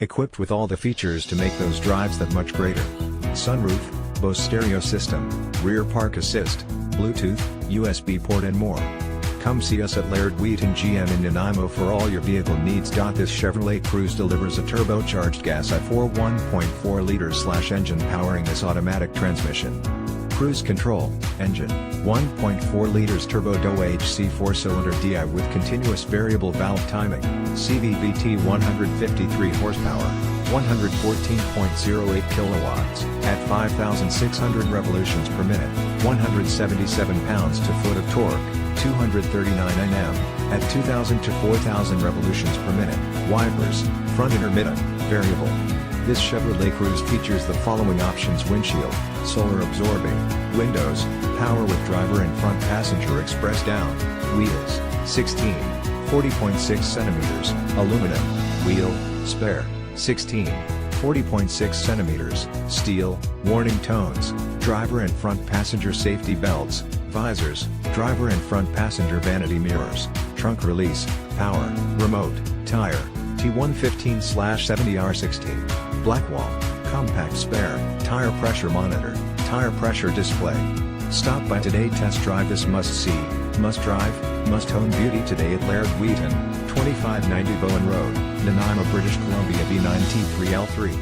Equipped with all the features to make those drives that much greater. Sunroof, Bose Stereo System, rear park assist, Bluetooth, USB port and more. Come see us at Laird Wheaton GM in Nanaimo for all your vehicle needs. This Chevrolet Cruze delivers a turbocharged gas I4 1.4 liter/engine powering this automatic transmission. Cruise control, engine, 1.4 liters turbo DOHC 4-cylinder DI with continuous variable valve timing, CVVT 153 horsepower, 114.08 kilowatts, at 5,600 revolutions per minute, 177 pounds-to-foot of torque, 239 Nm, at 2,000 to 4,000 revolutions per minute. Wipers, front intermittent, variable. This Chevrolet Cruze features the following options: windshield, solar absorbing, windows, power with driver and front passenger express down, wheels, 16, 40.6 centimeters, aluminum, wheel, spare, 16, 40.6 centimeters, steel, warning tones, driver and front passenger safety belts, visors, driver and front passenger vanity mirrors, trunk release, power, remote, tire, T115/70R16, black wall, compact spare, tire pressure monitor, tire pressure display. Stop by today, test drive this must-see, must-drive, must-own beauty today at Laird Wheaton, 2590 Bowen Road, Nanaimo, British Columbia B9T3L3.